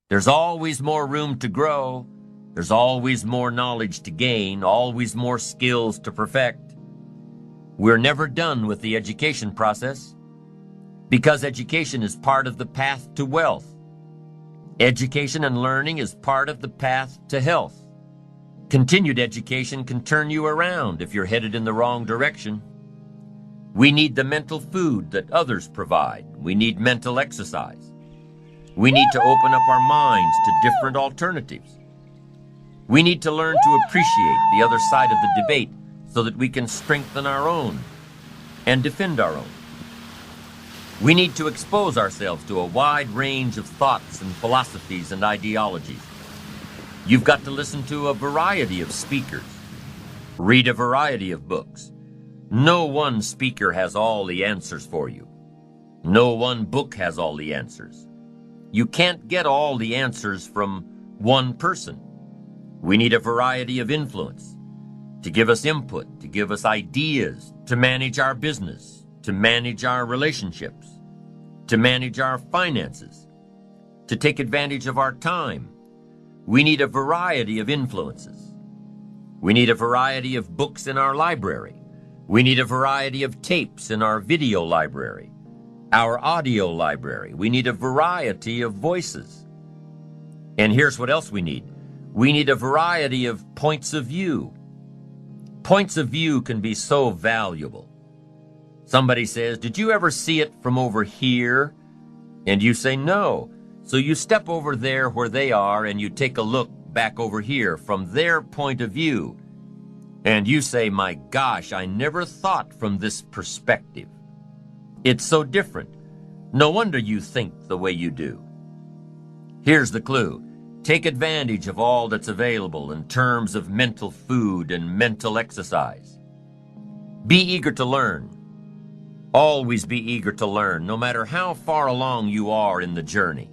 There's always more room to grow. There's always more knowledge to gain, always more skills to perfect. We're never done with the education process because education is part of the path to wealth. Education and learning is part of the path to health. Continued education can turn you around if you're headed in the wrong direction. We need the mental food that others provide. We need mental exercise. We need to open up our minds to different alternatives. We need to learn to appreciate the other side of the debate so that we can strengthen our own and defend our own. We need to expose ourselves to a wide range of thoughts and philosophies and ideologies. You've got to listen to a variety of speakers, read a variety of books. No one speaker has all the answers for you. No one book has all the answers. You can't get all the answers from one person. We need a variety of influence to give us input, to give us ideas, to manage our business, to manage our relationships, to manage our finances, to take advantage of our time. We need a variety of influences. We need a variety of books in our library. We need a variety of tapes in our video library, our audio library. We need a variety of voices. And here's what else we need. We need a variety of points of view. Points of view can be so valuable. Somebody says, "Did you ever see it from over here?" And you say, "No." So you step over there where they are and you take a look back over here from their point of view. And you say, "My gosh, I never thought from this perspective. It's so different. No wonder you think the way you do." Here's the clue. Take advantage of all that's available in terms of mental food and mental exercise. Be eager to learn. Always be eager to learn, no matter how far along you are in the journey,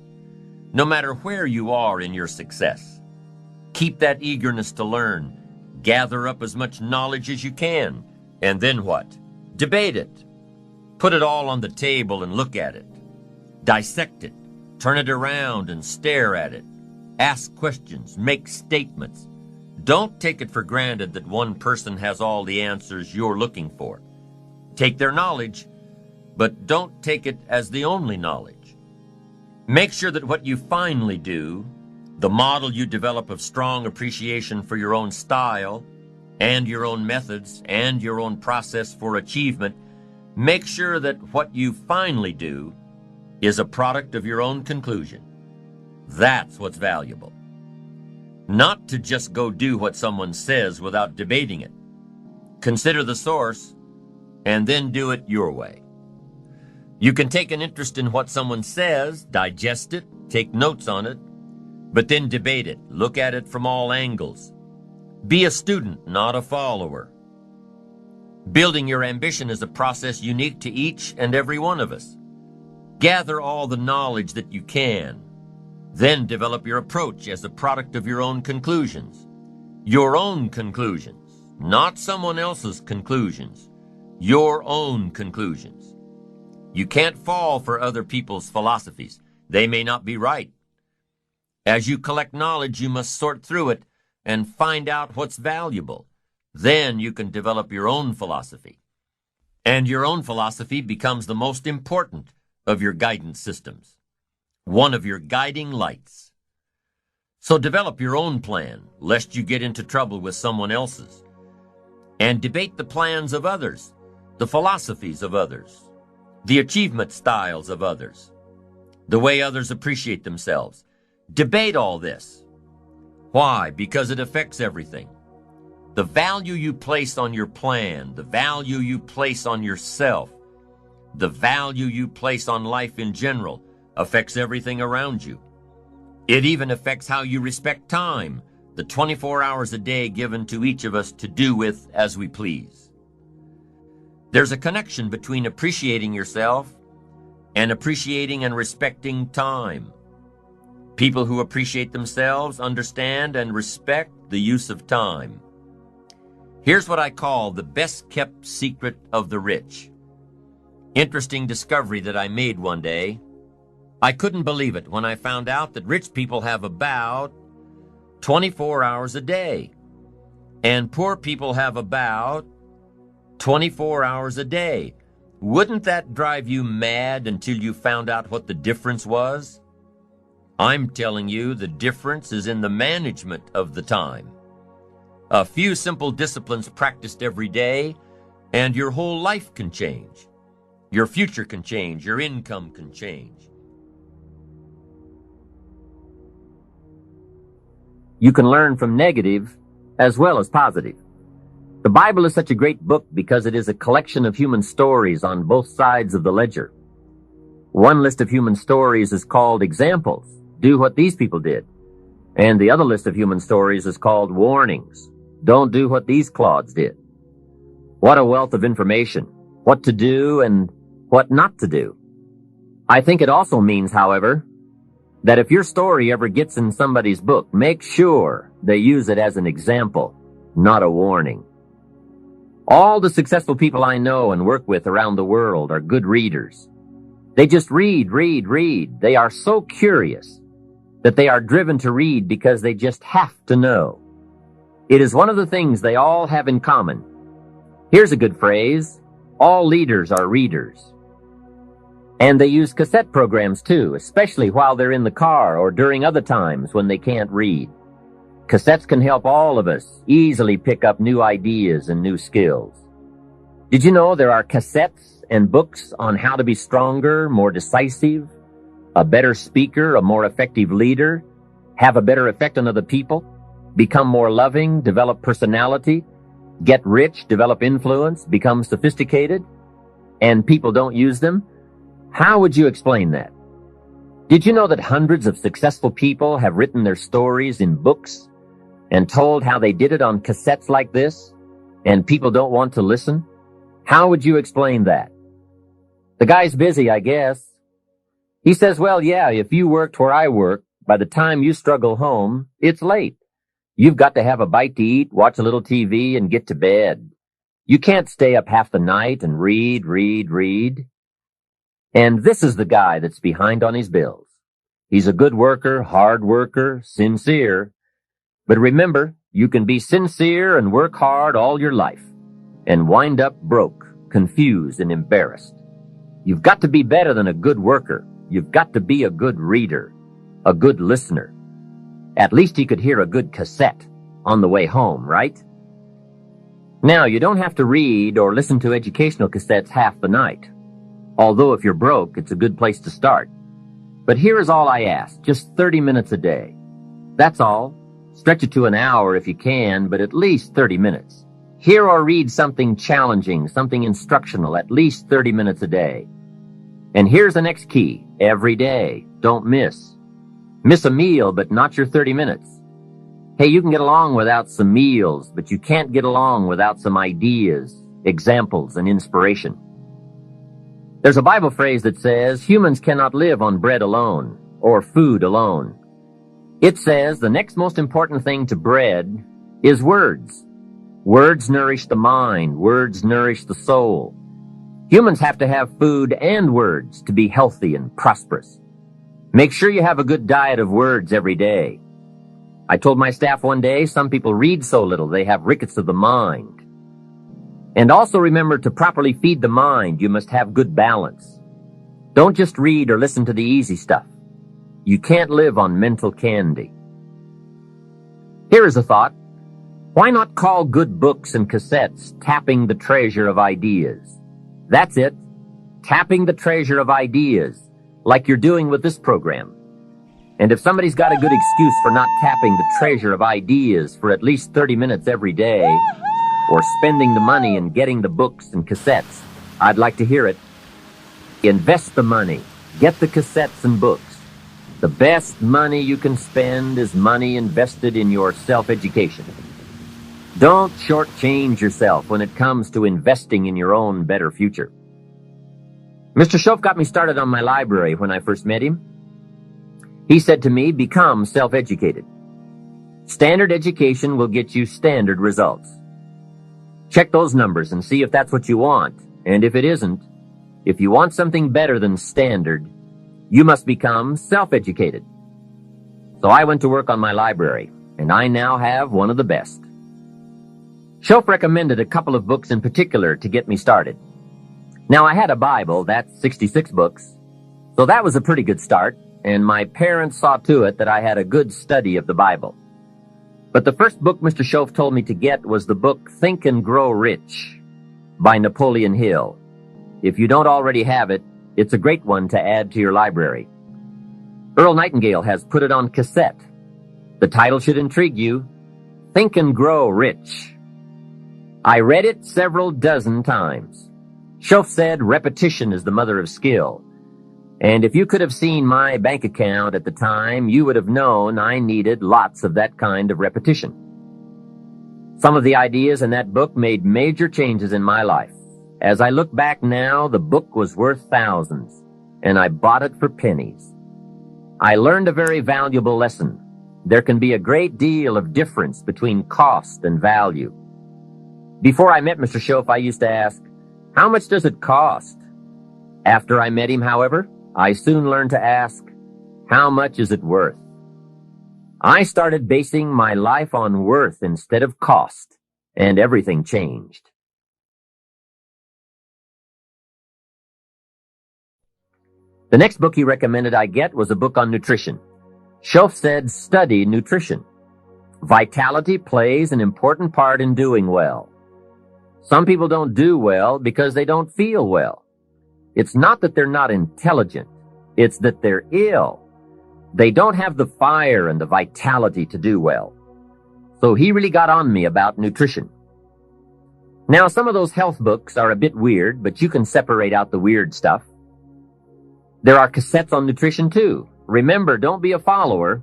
no matter where you are in your success. Keep that eagerness to learn. Gather up as much knowledge as you can. And then what? Debate it. Put it all on the table and look at it. Dissect it. Turn it around and stare at it. Ask questions. Make statements. Don't take it for granted that one person has all the answers you're looking for. Take their knowledge, but don't take it as the only knowledge. Make sure that what you finally do, the model you develop of strong appreciation for your own style and your own methods and your own process for achievement, make sure that what you finally do is a product of your own conclusion. That's what's valuable. Not to just go do what someone says without debating it. Consider the source and then do it your way. You can take an interest in what someone says, digest it, take notes on it, but then debate it. Look at it from all angles. Be a student, not a follower. Building your ambition is a process unique to each and every one of us. Gather all the knowledge that you can. Then develop your approach as a product of your own conclusions. Your own conclusions, not someone else's conclusions. Your own conclusions. You can't fall for other people's philosophies. They may not be right. As you collect knowledge, you must sort through it and find out what's valuable. Then you can develop your own philosophy. And your own philosophy becomes the most important of your guidance systems, one of your guiding lights. So develop your own plan, lest you get into trouble with someone else's. And debate the plans of others, the philosophies of others, the achievement styles of others, the way others appreciate themselves. Debate all this. Why? Because it affects everything. The value you place on your plan, the value you place on yourself, the value you place on life in general affects everything around you. It even affects how you respect time, the 24 hours a day given to each of us to do with as we please. There's a connection between appreciating yourself and appreciating and respecting time. People who appreciate themselves understand and respect the use of time. Here's what I call the best-kept secret of the rich. Interesting discovery that I made one day. I couldn't believe it when I found out that rich people have about 24 hours a day, and poor people have about 24 hours a day. Wouldn't that drive you mad until you found out what the difference was? I'm telling you, the difference is in the management of the time. A few simple disciplines practiced every day, and your whole life can change. Your future can change. Your income can change. You can learn from negative as well as positive. The Bible is such a great book because it is a collection of human stories on both sides of the ledger. One list of human stories is called examples. Do what these people did. And the other list of human stories is called warnings. Don't do what these clods did. What a wealth of information. What to do and what not to do. I think it also means, however, that if your story ever gets in somebody's book, make sure they use it as an example, not a warning. All the successful people I know and work with around the world are good readers. They just read. They are so curious that they are driven to read because they just have to know. It is one of the things they all have in common. Here's a good phrase. All leaders are readers. And they use cassette programs too, especially while they're in the car or during other times when they can't read. Cassettes can help all of us easily pick up new ideas and new skills. Did you know there are cassettes and books on how to be stronger, more decisive, a better speaker, a more effective leader, have a better effect on other people, become more loving, develop personality, get rich, develop influence, become sophisticated, and people don't use them? How would you explain that? Did you know that hundreds of successful people have written their stories in books and told how they did it on cassettes like this, and people don't want to listen? How would you explain that? The guy's busy, I guess. He says, well, yeah, if you worked where I work, by the time you struggle home, it's late. You've got to have a bite to eat, watch a little TV, and get to bed. You can't stay up half the night and read. And this is the guy that's behind on his bills. He's a good worker, hard worker, sincere. But remember, you can be sincere and work hard all your life and wind up broke, confused, and embarrassed. You've got to be better than a good worker. You've got to be a good reader, a good listener. At least he could hear a good cassette on the way home, right? Now, you don't have to read or listen to educational cassettes half the night. Although if you're broke, it's a good place to start. But here is all I ask, just 30 minutes a day. That's all. Stretch it to an hour if you can, but at least 30 minutes. Hear or read something challenging, something instructional, at least 30 minutes a day. And here's the next key. Every day. Don't miss. Miss a meal, but not your 30 minutes. Hey, you can get along without some meals, but you can't get along without some ideas, examples, and inspiration. There's a Bible phrase that says, humans cannot live on bread alone, or food alone. It says the next most important thing to bread is words. Words nourish the mind. Words nourish the soul. Humans have to have food and words to be healthy and prosperous. Make sure you have a good diet of words every day. I told my staff one day, some people read so little they have rickets of the mind. And also remember to properly feed the mind, you must have good balance. Don't just read or listen to the easy stuff. You can't live on mental candy. Here is a thought. Why not call good books and cassettes tapping the treasure of ideas? That's it. Tapping the treasure of ideas, like you're doing with this program. And if somebody's got a good excuse for not tapping the treasure of ideas for at least 30 minutes every day, or spending the money and getting the books and cassettes, I'd like to hear it. Invest the money. Get the cassettes and books. The best money you can spend is money invested in your self-education. Don't shortchange yourself when it comes to investing in your own better future. Mr. Schoaf got me started on my library when I first met him. He said to me, become self-educated. Standard education will get you standard results. Check those numbers and see if that's what you want. And if it isn't, if you want something better than standard, You must become self-educated. So I went to work on my library, and I now have one of the best. Shoaff recommended a couple of books in particular to get me started. Now, I had a Bible, that's 66 books, so that was a pretty good start, and my parents saw to it that I had a good study of the Bible. But the first book Mr. Shoaff told me to get was the book Think and Grow Rich by Napoleon Hill. If you don't already have it, it's a great one to add to your library. Earl Nightingale has put it on cassette. The title should intrigue you, Think and Grow Rich. I read it several dozen times. Shoaff said repetition is the mother of skill. And if you could have seen my bank account at the time, you would have known I needed lots of that kind of repetition. Some of the ideas in that book made major changes in my life. As I look back now, the book was worth thousands, and I bought it for pennies. I learned a very valuable lesson. There can be a great deal of difference between cost and value. Before I met Mr. Shoaff, I used to ask, how much does it cost? After I met him, however, I soon learned to ask, how much is it worth? I started basing my life on worth instead of cost, and everything changed. The next book he recommended I get was a book on nutrition. Shoaff said, study nutrition. Vitality plays an important part in doing well. Some people don't do well because they don't feel well. It's not that they're not intelligent. It's that they're ill. They don't have the fire and the vitality to do well. So he really got on me about nutrition. Now, some of those health books are a bit weird, but you can separate out the weird stuff. There are cassettes on nutrition too. Remember, don't be a follower.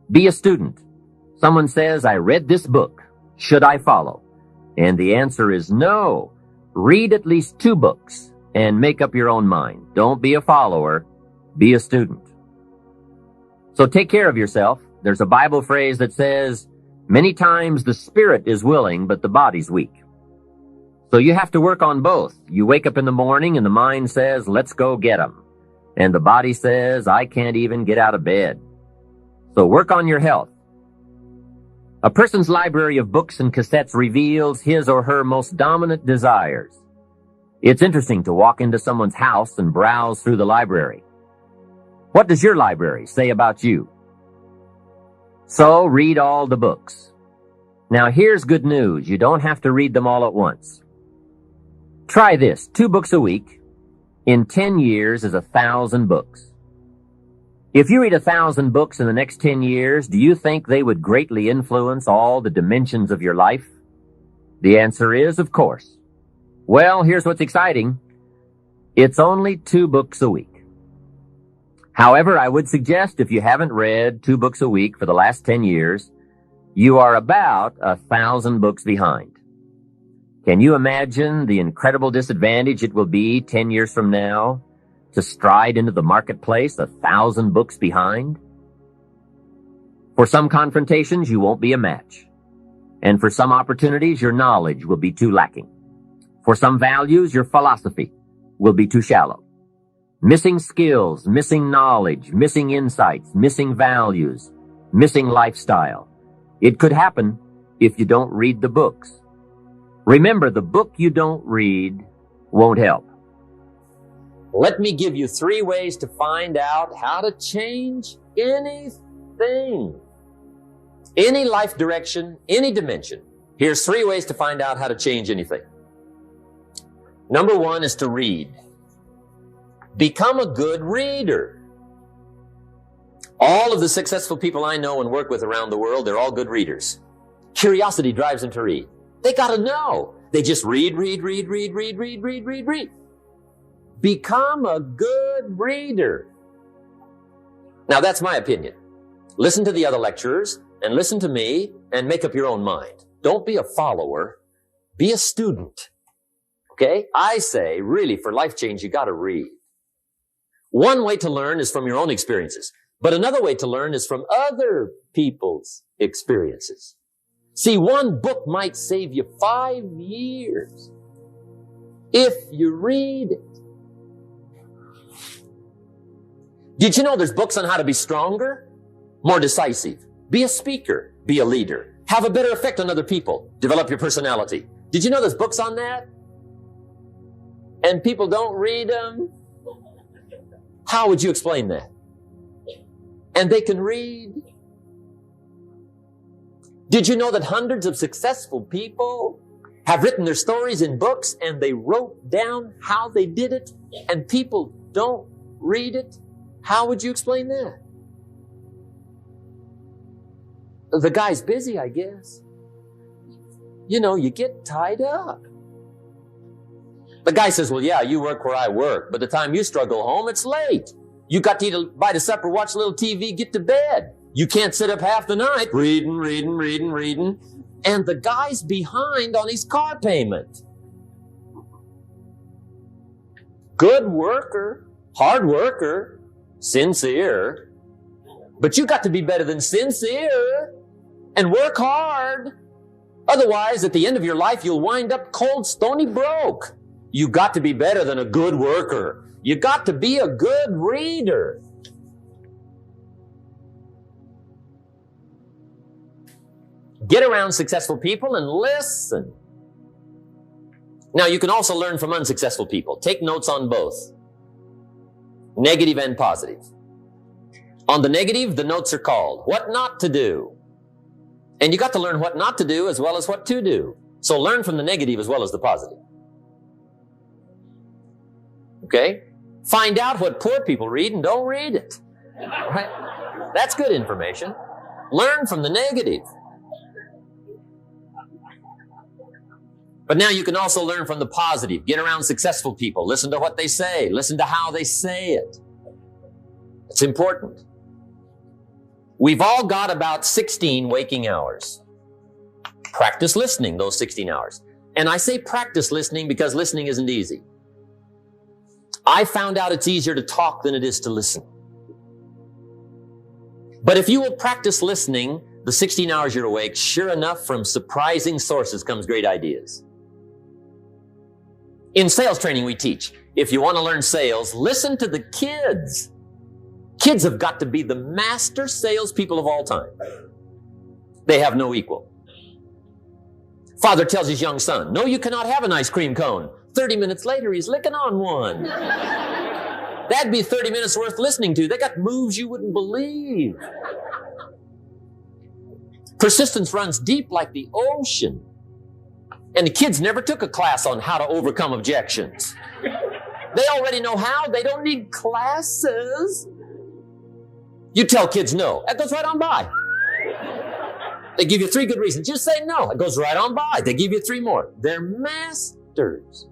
Be a student. Someone says, I read this book. Should I follow? And the answer is no. Read at least 2 books and make up your own mind. Don't be a follower. Be a student. So take care of yourself. There's a Bible phrase that says, many times the spirit is willing, but the body's weak. So you have to work on both. You wake up in the morning and the mind says, let's go get 'em. And the body says, I can't even get out of bed. So work on your health. A person's library of books and cassettes reveals his or her most dominant desires. It's interesting to walk into someone's house and browse through the library. What does your library say about you? So read all the books. Now here's good news. You don't have to read them all at once. Try this, 2 books a week. In 10 years is 1,000 books. If you read 1,000 books in the next 10 years, do you think they would greatly influence all the dimensions of your life? The answer is, of course. Well, here's what's exciting. It's only 2 books a week. However, I would suggest if you haven't read 2 books a week for the last 10 years, you are about 1,000 books behind. Can you imagine the incredible disadvantage it will be 10 years from now to stride into the marketplace 1,000 books behind? For some confrontations, you won't be a match. And for some opportunities, your knowledge will be too lacking. For some values, your philosophy will be too shallow. Missing skills, missing knowledge, missing insights, missing values, missing lifestyle. It could happen if you don't read the books. Remember, the book you don't read won't help. Let me give you 3 ways to find out how to change anything. Any life direction, any dimension. Here's 3 ways to find out how to change anything. Number 1 is to read. Become a good reader. All of the successful people I know and work with around the world, they're all good readers. Curiosity drives them to read. They gotta know. They just read. Become a good reader. Now, that's my opinion. Listen to the other lecturers and listen to me and make up your own mind. Don't be a follower. Be a student. Okay? I say, really, for life change, you gotta read. One way to learn is from your own experiences, but another way to learn is from other people's experiences. See, one book might save you 5 years if you read it. Did you know there's books on how to be stronger, more decisive, be a speaker, be a leader, have a better effect on other people, develop your personality? Did you know there's books on that? And people don't read them? How would you explain that? And they can read. Did you know that hundreds of successful people have written their stories in books and they wrote down how they did it and people don't read it? How would you explain that? The guy's busy, I guess. You know, you get tied up. The guy says, well, yeah, you work where I work. By the time you struggle home, it's late. You got to eat a bite of supper, watch a little TV, get to bed. You can't sit up half the night reading. And the guy's behind on his car payment. Good worker, hard worker, sincere. But you got to be better than sincere and work hard. Otherwise, at the end of your life, you'll wind up cold, stony broke. You got to be better than a good worker. You got to be a good reader. Get around successful people and listen. Now, you can also learn from unsuccessful people. Take notes on both, negative and positive. On the negative, the notes are called what not to do. And you got to learn what not to do as well as what to do. So learn from the negative as well as the positive. Okay? Find out what poor people read and don't read it. Right? That's good information. Learn from the negative. But now you can also learn from the positive. Get around successful people. Listen to what they say. Listen to how they say it. It's important. We've all got about 16 waking hours. Practice listening those 16 hours. And I say practice listening because listening isn't easy. I found out it's easier to talk than it is to listen. But if you will practice listening the 16 hours you're awake, sure enough, from surprising sources comes great ideas. In sales training, we teach, if you want to learn sales, listen to the kids. Kids have got to be the master salespeople of all time. They have no equal. Father tells his young son, no, you cannot have an ice cream cone. 30 minutes later, he's licking on one. That'd be 30 minutes worth listening to. They got moves you wouldn't believe. Persistence runs deep like the ocean. And the kids never took a class on how to overcome objections. They already know how. They don't need classes. You tell kids no. That goes right on by. They give you 3 good reasons. You say no. It goes right on by. They give you 3 more. They're masters.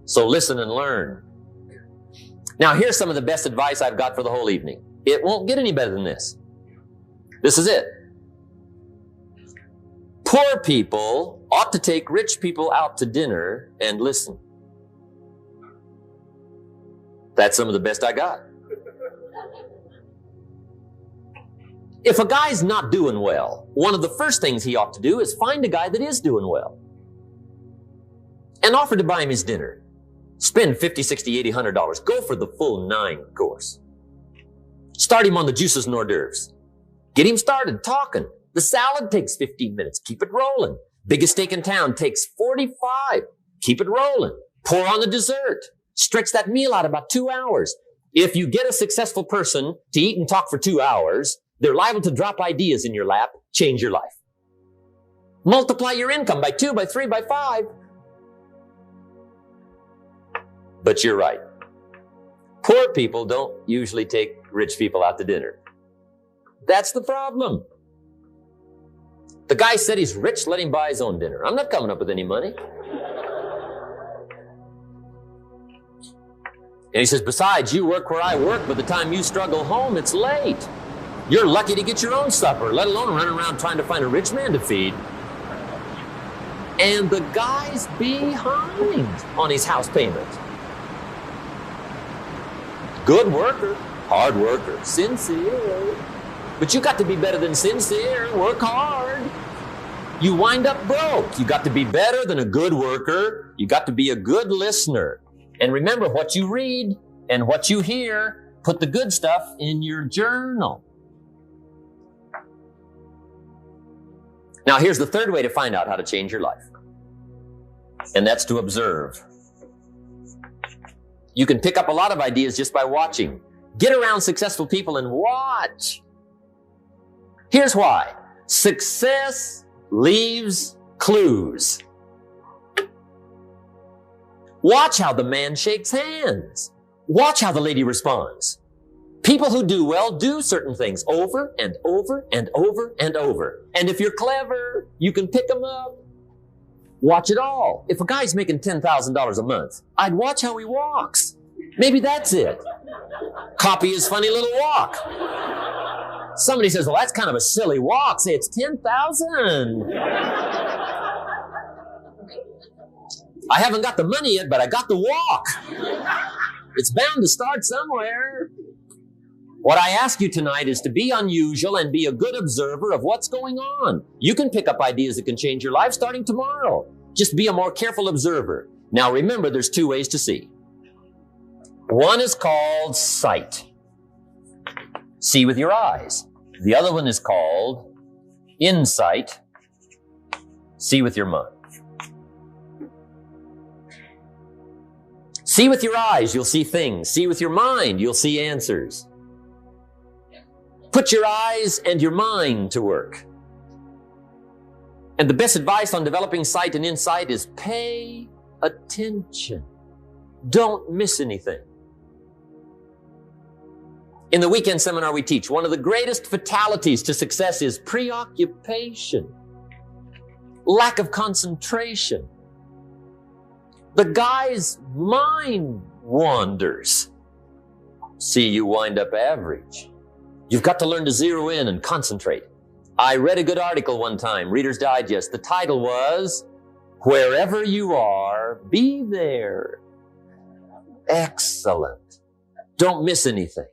So listen and learn. Now, here's some of the best advice I've got for the whole evening. It won't get any better than this. This is it. Poor people ought to take rich people out to dinner and listen. That's some of the best I got. If a guy's not doing well, one of the first things he ought to do is find a guy that is doing well and offer to buy him his dinner. Spend $50, $60, $80, $100. Go for the full 9 course. Start him on the juices and hors d'oeuvres. Get him started talking. The salad takes 15 minutes. Keep it rolling. Biggest steak in town takes 45. Keep it rolling. Pour on the dessert. Stretch that meal out about 2 hours. If you get a successful person to eat and talk for 2 hours, they're liable to drop ideas in your lap, change your life. Multiply your income by 2, by 3, by 5. But you're right. Poor people don't usually take rich people out to dinner. That's the problem. The guy said he's rich, let him buy his own dinner. I'm not coming up with any money. And he says, besides, you work where I work. By the time you struggle home, it's late. You're lucky to get your own supper, let alone running around trying to find a rich man to feed. And the guy's behind on his house payment. Good worker, hard worker, sincere. But you got to be better than sincere. Work hard. You wind up broke. You got to be better than a good worker. You got to be a good listener. And remember, what you read and what you hear Put the good stuff in your journal. Now, here's the third way to find out how to change your life. And that's to observe. You can pick up a lot of ideas just by watching. Get around successful people and watch. Here's why. Success leaves clues. Watch how the man shakes hands. Watch how the lady responds. People who do well do certain things over and over and over and over. And if you're clever, you can pick them up. Watch it all. If a guy's making $10,000 a month, I'd watch how he walks. Maybe that's it. Copy his funny little walk. Somebody says, well, that's kind of a silly walk. Say, it's 10,000. I haven't got the money yet, but I got the walk. It's bound to start somewhere. What I ask you tonight is to be unusual and be a good observer of what's going on. You can pick up ideas that can change your life starting tomorrow. Just be a more careful observer. Now remember, there's two ways to see. One is called sight. See with your eyes. The other one is called insight. See with your mind. See with your eyes, you'll see things. See with your mind, you'll see answers. Put your eyes and your mind to work. And the best advice on developing sight and insight is pay attention. Don't miss anything. In the weekend seminar we teach, one of the greatest fatalities to success is preoccupation, lack of concentration. The guy's mind wanders. See, you wind up average. You've got to learn to zero in and concentrate. I read a good article one time, Reader's Digest. The title was, Wherever You Are, Be There. Excellent. Don't miss anything.